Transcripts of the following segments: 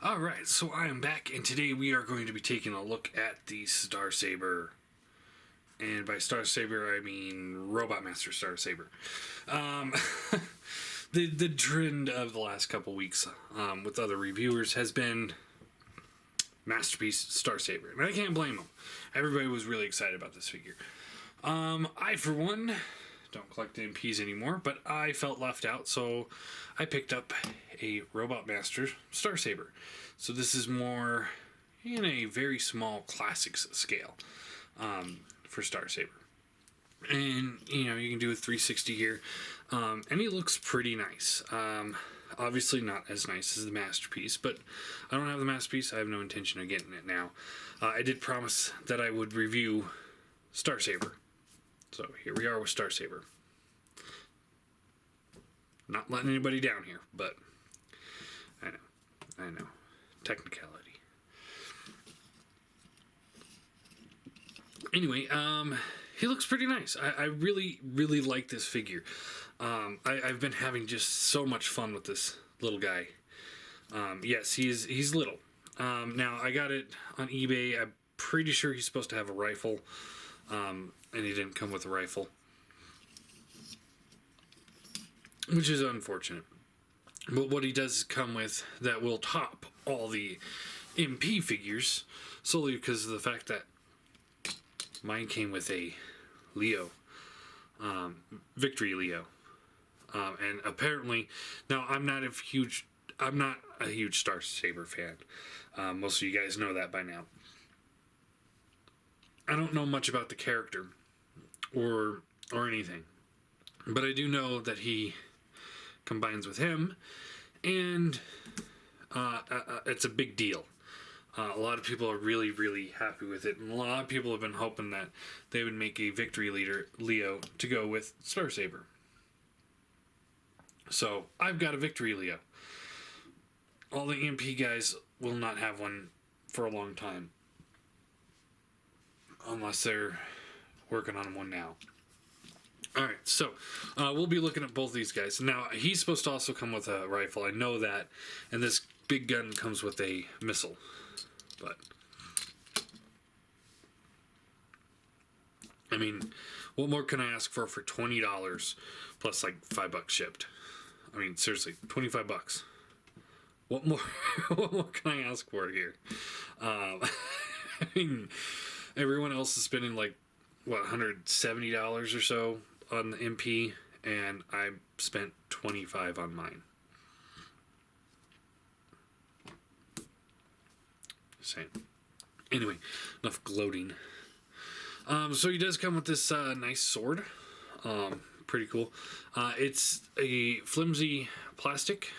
Alright, so I am back, and today we are going to be taking a look at the Star Saber. And by Star Saber, I mean RobotMasters Star Saber. The trend of the last couple weeks with other reviewers has been Masterpiece Star Saber. And I can't blame them. Everybody was really excited about this figure. I, for one, don't collect MPs anymore, but I felt left out, so I picked up a RobotMasters Star Saber. So this is more in a very small classics scale for Star Saber. And, you know, you can do a 360 here. And he looks pretty nice. Obviously not as nice as the Masterpiece, but I don't have the Masterpiece. I have no intention of getting it now. I did promise that I would review Star Saber. So here we are with Star Saber. Not letting anybody down here, but I know. Technicality. Anyway, he looks pretty nice. I really, really like this figure. I've been having just so much fun with this little guy. Yes, he's little. Now, I got it on eBay. I'm pretty sure he's supposed to have a rifle, and he didn't come with a rifle, which is unfortunate. But what he does come with that will top all the MP figures, solely because of the fact that mine came with a Leo, Victory Leo, and apparently, now I'm not a huge Star Saber fan. Most of you guys know that by now. I don't know much about the character or anything, but I do know that he combines with him, and it's a big deal. A lot of people are really, really happy with it, and a lot of people have been hoping that they would make a Victory Leo to go with Star Saber. So I've got a Victory Leo. All the EMP guys will not have one for a long time, unless they're working on one now. Alright, so we'll be looking at both these guys. Now, he's supposed to also come with a rifle. I know that. And this big gun comes with a missile. But, I mean, what more can I ask for $20 plus like $5 shipped? I mean, seriously, $25. What more? What more can I ask for here? I mean, everyone else is spending like what, $170 or so on the MP, and I spent $25 on mine. Same. Anyway, enough gloating. So he does come with this nice sword. Pretty cool. It's a flimsy plastic,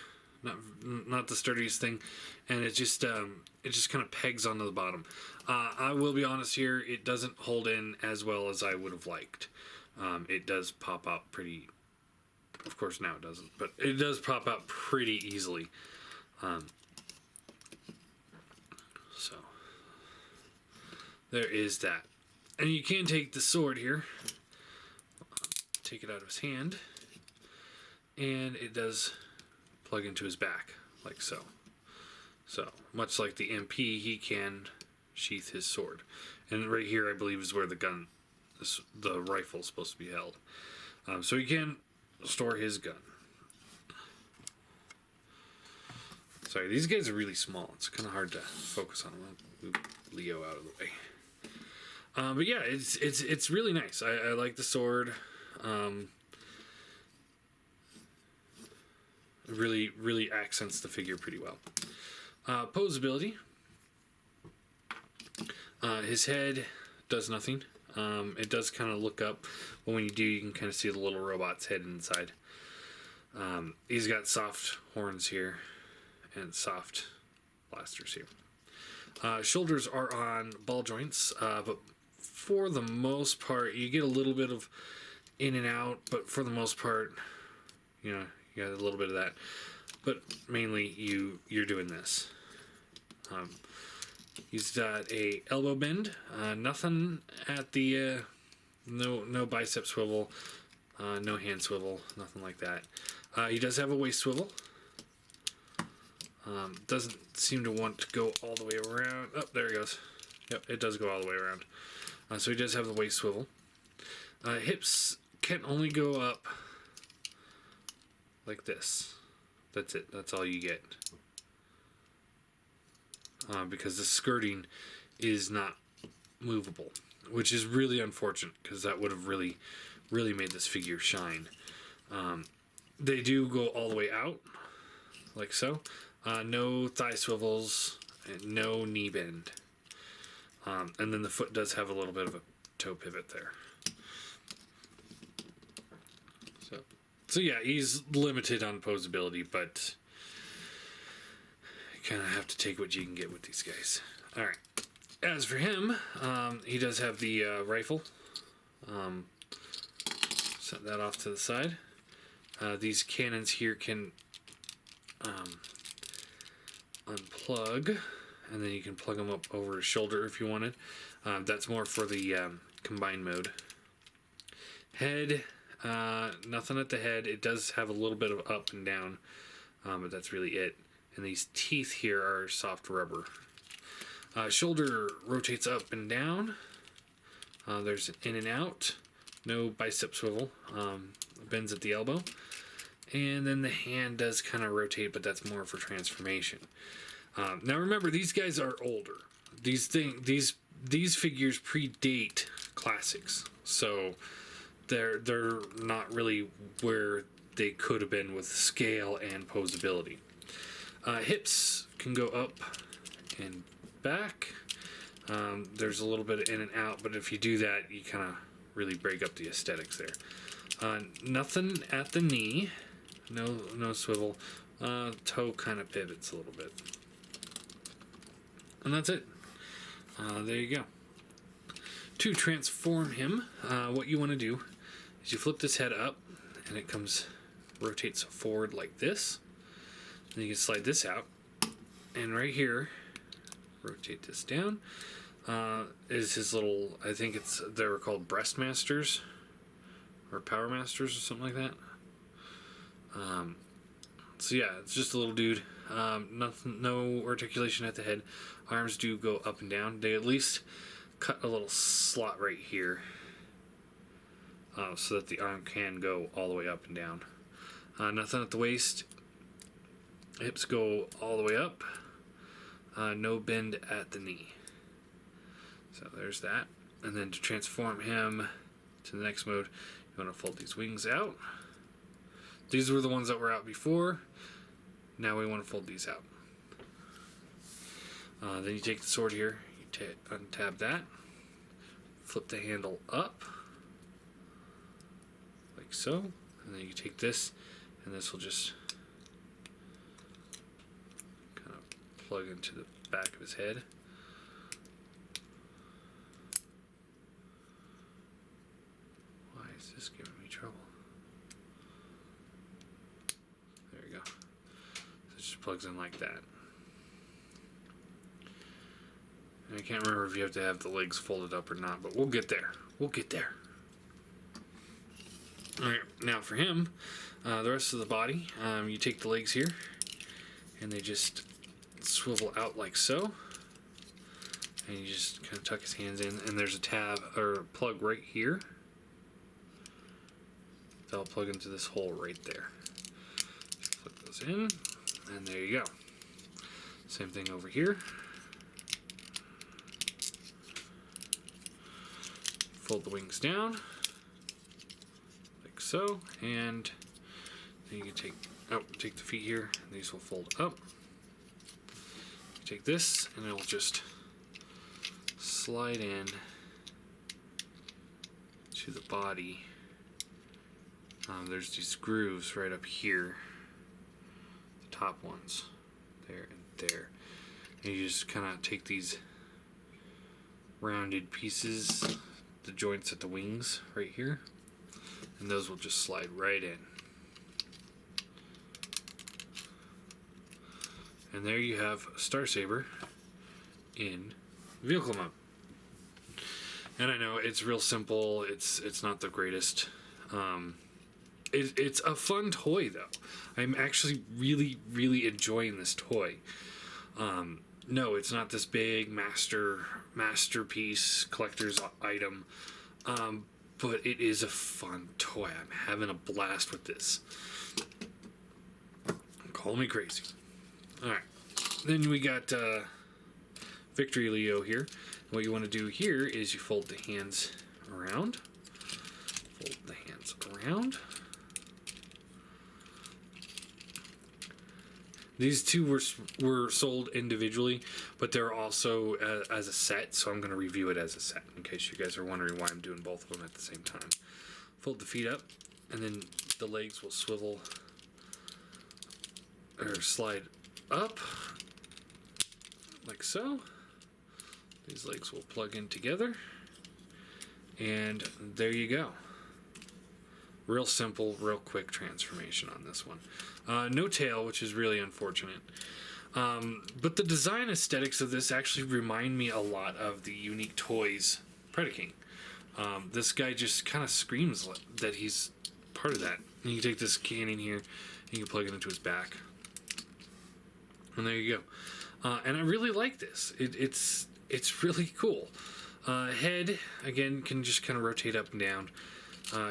not the sturdiest thing, and it just kind of pegs onto the bottom. I will be honest here, it doesn't hold in as well as I would have liked. It does pop out pretty, of course now it doesn't, but it does pop out pretty easily. So, there is that. And you can take the sword here, take it out of his hand, and it does plug into his back, like so. So, much like the MP, he can sheath his sword. And right here, I believe, is where the rifle is supposed to be held. So he can store his gun. Sorry, these guys are really small. It's kind of hard to focus on them. I'll move Leo out of the way. But yeah, it's really nice. I like the sword. It really accents the figure pretty well. Posability. His head does nothing. It does kind of look up, but when you do, you can kind of see the little robot's head inside. He's got soft horns here and soft blasters here. Shoulders are on ball joints, but for the most part, you get a little bit of in and out, but for the most part, you know, you got a little bit of that. But mainly, you're doing this. He's got a elbow bend, nothing at the, no bicep swivel, no hand swivel, nothing like that. He does have a waist swivel. Doesn't seem to want to go all the way around. Oh, there he goes. Yep, it does go all the way around. So he does have the waist swivel. Hips can only go up like this. That's it. That's all you get. Because the skirting is not movable, which is really unfortunate because that would have really made this figure shine. They do go all the way out, like so. No thigh swivels, and no knee bend. And then the foot does have a little bit of a toe pivot there. So yeah, he's limited on posability, but you kind of have to take what you can get with these guys. All right. As for him, he does have the rifle. Set that off to the side. These cannons here can unplug, and then you can plug them up over his shoulder if you wanted. That's more for the combined mode. Head, nothing at the head. It does have a little bit of up and down, but that's really it. And these teeth here are soft rubber. Shoulder rotates up and down. There's an in and out. No bicep swivel. Bends at the elbow. And then the hand does kind of rotate, but that's more for transformation. Now remember, these guys are older. These figures predate classics, so they're not really where they could have been with scale and posability. Hips can go up and back. There's a little bit of in and out, but if you do that, you kind of really break up the aesthetics there. Nothing at the knee. No swivel. Toe kind of pivots a little bit. And that's it. There you go. To transform him, what you want to do is you flip this head up, and it rotates forward like this. Then you can slide this out, and right here, rotate this down. Is his little, I think they were called RobotMasters or Power Masters or something like that. So yeah, it's just a little dude. Nothing, no articulation at the head. Arms do go up and down. They at least cut a little slot right here, so that the arm can go all the way up and down. Nothing at the waist. Hips go all the way up. No bend at the knee. So there's that. And then to transform him to the next mode, you want to fold these wings out. These were the ones that were out before. Now we want to fold these out. Then you take the sword here, you untab that, flip the handle up, like so, and then you take this, and this will just kind of plug into the back of his head. Why is this giving me trouble? There we go. So it just plugs in like that. I can't remember if you have to have the legs folded up or not, but we'll get there. We'll get there. Alright, now for him, the rest of the body, you take the legs here, and they just swivel out like so. And you just kind of tuck his hands in, and there's a tab, or plug right here. That'll plug into this hole right there. Just flip those in, and there you go. Same thing over here. Fold the wings down, like so, and then you can take the feet here, and these will fold up. You take this, and it'll just slide in to the body. There's these grooves right up here, the top ones, there and there. And you just kind of take these rounded pieces, the joints at the wings right here, and those will just slide right in. And there you have Star Saber in vehicle mode. And I know it's real simple, it's not the greatest. It's a fun toy, though. I'm actually really enjoying this toy. No, it's not this big masterpiece collector's item, but it is a fun toy. I'm having a blast with this. Call me crazy. All right, then we got Victory Leo here. What you want to do here is you fold the hands around. Fold the hands around. These two were sold individually, but they're also as a set, so I'm going to review it as a set in case you guys are wondering why I'm doing both of them at the same time. Fold the feet up, and then the legs will swivel or slide up like so. These legs will plug in together, and there you go. Real simple, real quick transformation on this one. No tail, which is really unfortunate. But the design aesthetics of this actually remind me a lot of the Unique Toys Predaking. This guy just kind of screams that he's part of that. And you can take this cannon here, and you can plug it into his back. And there you go. And I really like this. It's really cool. Head, again, can just kind of rotate up and down.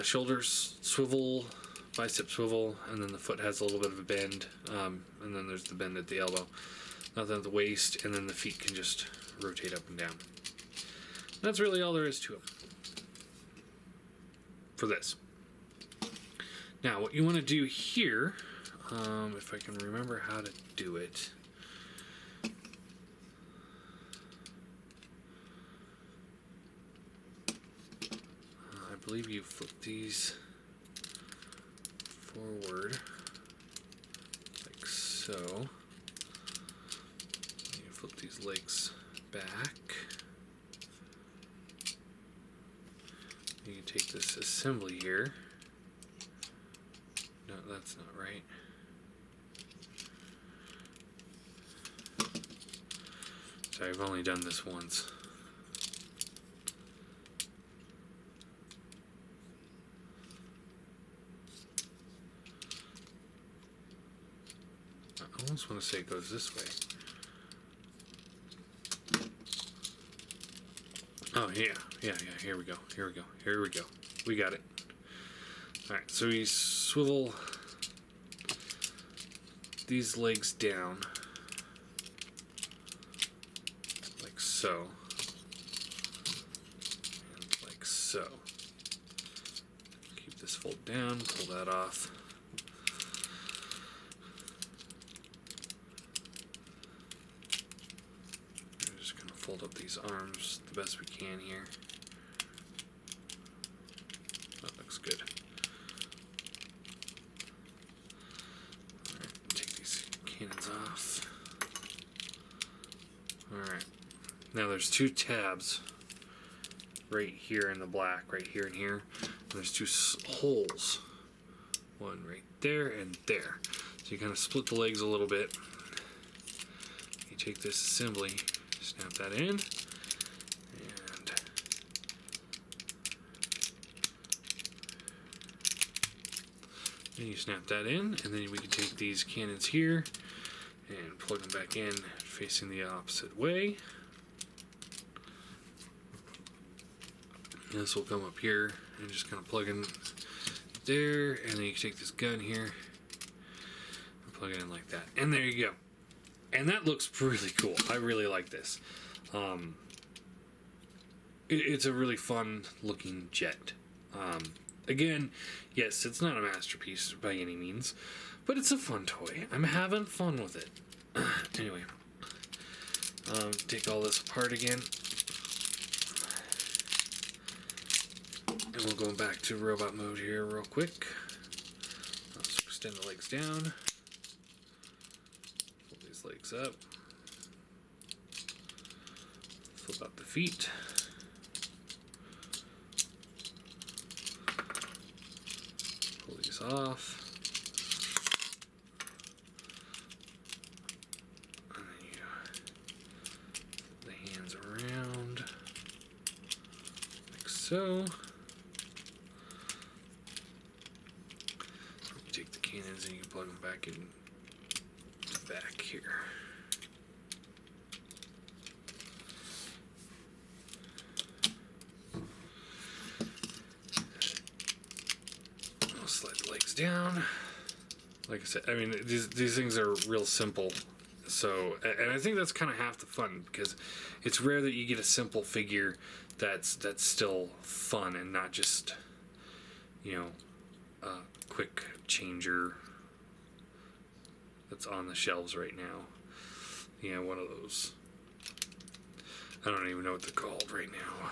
Shoulders swivel, bicep swivel, and then the foot has a little bit of a bend, and then there's the bend at the elbow, nothing at the waist, and then the feet can just rotate up and down. That's really all there is to it for this. Now, what you want to do here, if I can remember how to do it. I believe you flip these forward like so. You flip these legs back. You can take this assembly here. No, that's not right. Sorry, I've only done this once. I almost want to say it goes this way. Oh, yeah. Here we go. We got it. Alright, so we swivel these legs down like so. And like so. Keep this fold down, pull that off. Fold up these arms the best we can here. That looks good. Alright, take these cannons off. Alright, now there's two tabs right here in the black, right here and here. And there's two holes. One right there and there. So you kind of split the legs a little bit. You take this assembly, snap that in, and then you snap that in, and then we can take these cannons here and plug them back in facing the opposite way. And this will come up here and just kind of plug in there, and then you can take this gun here and plug it in like that, and there you go. And that looks really cool. I really like this. It's a really fun looking jet. Again, yes, it's not a masterpiece by any means, but it's a fun toy. I'm having fun with it. Anyway, take all this apart again. And we'll go back to robot mode here real quick. Let's extend the legs down. Legs up, flip out the feet, pull these off, and then you flip the hands around like so. plug them back in back here. I'll slide the legs down. Like I said, I mean, these things are real simple. So, and I think that's kind of half the fun, because it's rare that you get a simple figure that's still fun and not just, you know, a quick changer that's on the shelves right now. You know, one of those. I don't even know what they're called right now.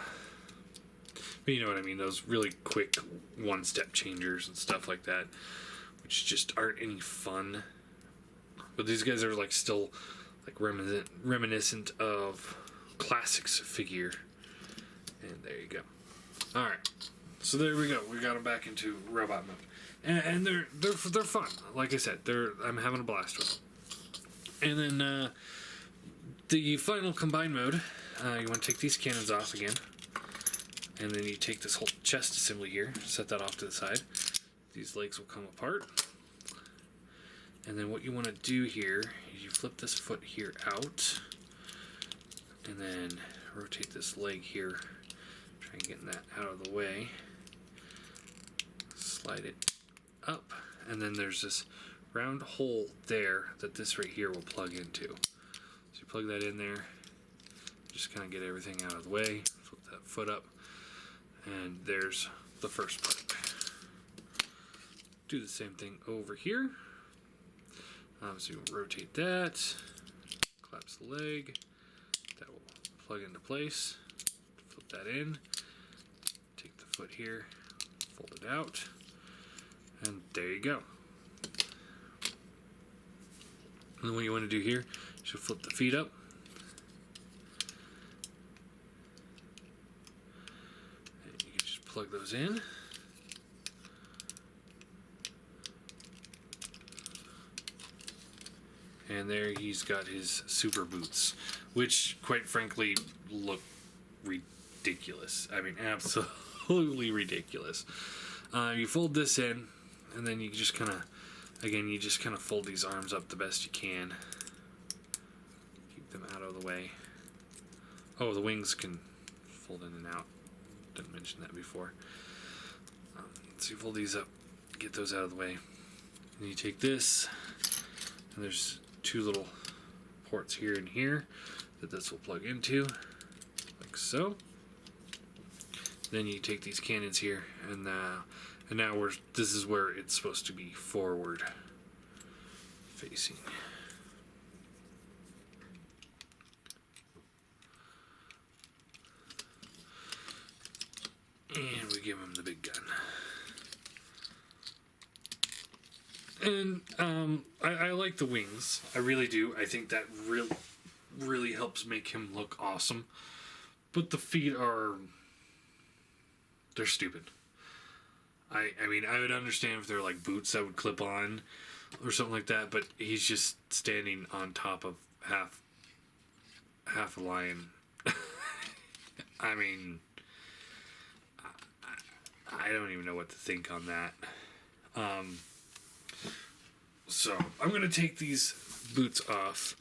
But you know what I mean, those really quick one-step changers and stuff like that, which just aren't any fun. But these guys are like still like reminiscent of classics figure. And there you go. All right, so there we go. We got them back into robot mode, and they're fun. Like I said, I'm having a blast with them. And then the final combine mode, you want to take these cannons off again, and then you take this whole chest assembly here, set that off to the side. These legs will come apart. And then what you want to do here is you flip this foot here out, and then rotate this leg here. Try and get that out of the way. Slide it up, and then there's this round hole there that this right here will plug into. So you plug that in there, just kind of get everything out of the way, flip that foot up, and there's the first part. Do the same thing over here. So you rotate that, collapse the leg, that will plug into place, flip that in, take the foot here, fold it out, and there you go. And then what you want to do here is you flip the feet up, and you can just plug those in. And there he's got his super boots, which, quite frankly, look ridiculous. I mean, absolutely ridiculous. You fold this in, and then you just kind of, fold these arms up the best you can. Keep them out of the way. Oh, the wings can fold in and out. Didn't mention that before. So you fold these up, get those out of the way. And you take this, and there's two little ports here and here that this will plug into, like so. Then you take these cannons here, and now this is where it's supposed to be forward facing. And we give him the big gun. And I like the wings. I really do. I think that really helps make him look awesome. But the feet they're stupid. I mean, I would understand if they're like boots that would clip on or something like that, but he's just standing on top of half a lion. I mean, I don't even know what to think on that. So I'm going to take these boots off.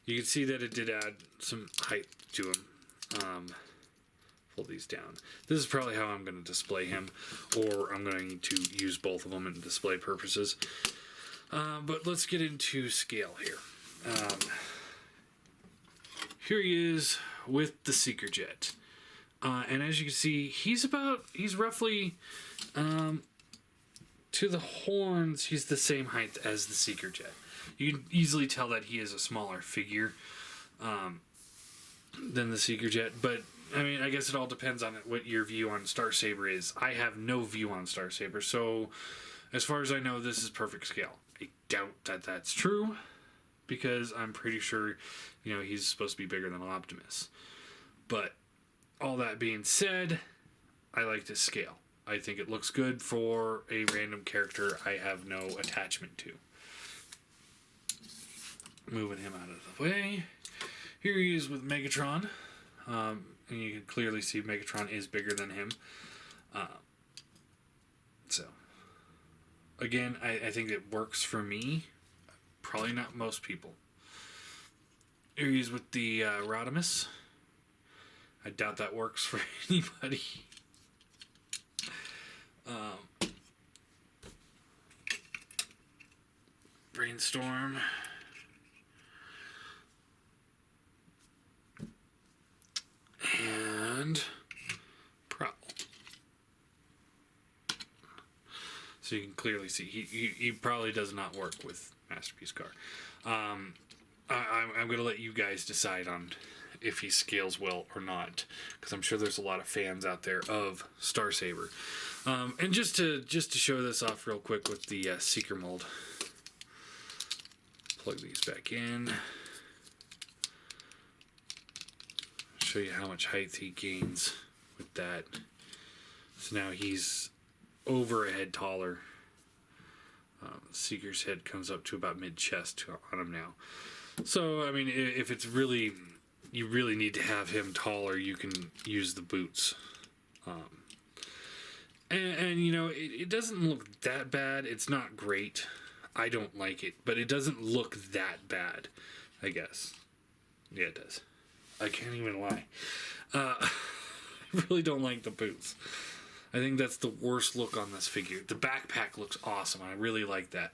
You can see that it did add some height to him. Pull these down. This is probably how I'm going to display him, or I'm going to use both of them in display purposes. But let's get into scale here. Here he is with the Seeker Jet. And as you can see, he's roughly, to the horns, he's the same height as the Seeker Jet. You can easily tell that he is a smaller figure than the Seeker Jet, but I mean, I guess it all depends on what your view on Star Saber is. I have no view on Star Saber, so as far as I know, this is perfect scale. I doubt that that's true, because I'm pretty sure, he's supposed to be bigger than Optimus. But all that being said, I like this scale. I think it looks good for a random character I have no attachment to. Moving him out of the way. Here he is with Megatron. And you can clearly see Megatron is bigger than him. So, Again, I think it works for me. Probably not most people. Here he's with the Rodimus. I doubt that works for anybody. Brainstorm. And Prowl. So you can clearly see he probably does not work with Masterpiece Car. I'm going to let you guys decide on if he scales well or not, because I'm sure there's a lot of fans out there of Star Saber. And just to show this off real quick with the Seeker mold, plug these back in. Show you how much height he gains with that. So now he's over a head taller. Seeker's head comes up to about mid-chest on him now. So, I mean, if it's really, you really need to have him taller, you can use the boots. And you know, it doesn't look that bad. It's not great. I don't like it, but it doesn't look that bad, I guess. Yeah, it does. I can't even lie. I really don't like the boots. I think that's the worst look on this figure. The backpack looks awesome. I really like that,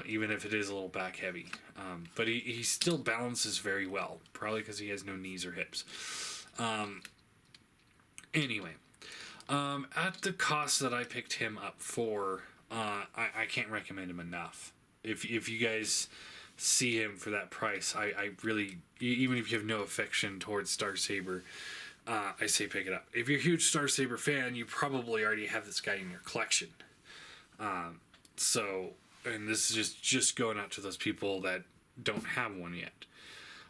even if it is a little back heavy. But he still balances very well, probably because he has no knees or hips. Anyway, at the cost that I picked him up for, I can't recommend him enough. If you guys see him for that price, I really, even if you have no affection towards Star Saber, I say pick it up. If you're a huge Star Saber fan, you probably already have this guy in your collection. So, and this is just going out to those people that don't have one yet.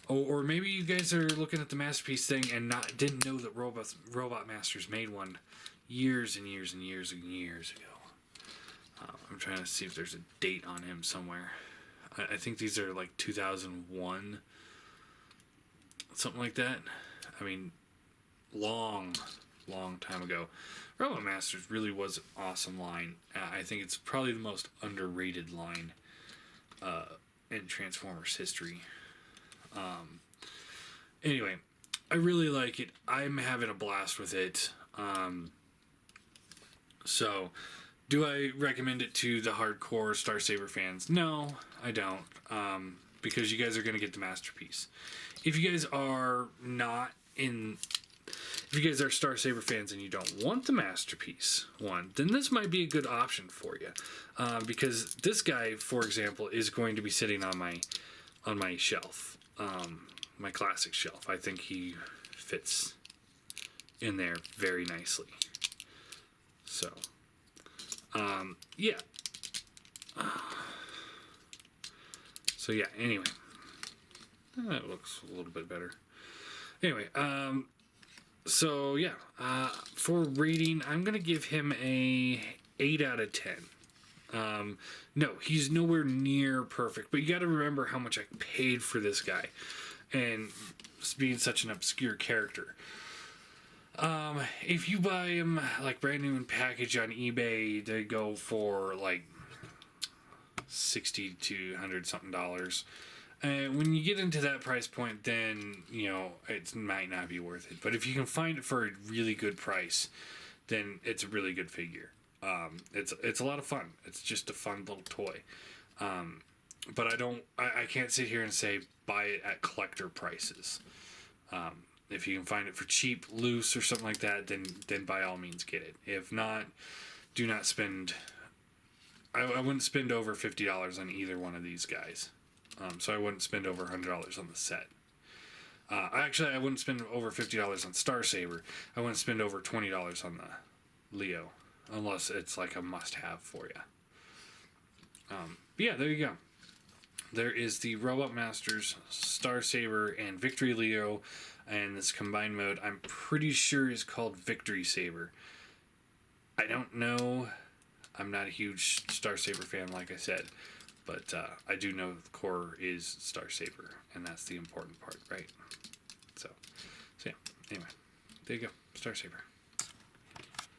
Or maybe you guys are looking at the Masterpiece thing and didn't know that RobotMasters made one years and years and years and years ago. I'm trying to see if there's a date on him somewhere. I think these are like 2001, something like that. I mean, long time ago. RobotMasters really was an awesome line. I think it's probably the most underrated line in Transformers history. Anyway, I really like it. I'm having a blast with it. So, do I recommend it to the hardcore Star Saber fans? No, I don't. Because you guys are going to get the Masterpiece. If you guys are if you guys are Star Saber fans and you don't want the Masterpiece one, then this might be a good option for you. Because this guy, for example, is going to be sitting on my shelf. My classic shelf. I think he fits in there very nicely. So, yeah. So yeah, anyway. That looks a little bit better. Anyway, so yeah, for rating, I'm going to give him a 8 out of 10. No, he's nowhere near perfect, but you got to remember how much I paid for this guy, and being such an obscure character. If you buy him like brand new in package on eBay, they go for like $60 to $100 something. And when you get into that price point, then you know it might not be worth it. But if you can find it for a really good price, then it's a really good figure. It's a lot of fun. It's just a fun little toy. But I can't sit here and say buy it at collector prices. If you can find it for cheap, loose, or something like that, then by all means get it. If not, do not spend. I wouldn't spend over $50 on either one of these guys. So I wouldn't spend over $100 on the set. Actually, I wouldn't spend over $50 on Star Saber. I wouldn't spend over $20 on the Leo, unless it's like a must-have for you. But yeah, there you go. There is the RobotMasters, Star Saber, and Victory Leo, and this combined mode I'm pretty sure is called Victory Saber. I don't know. I'm not a huge Star Saber fan, like I said, but I do know the core is Star Saber, and that's the important part, right? So yeah. Anyway, there you go, Star Saber.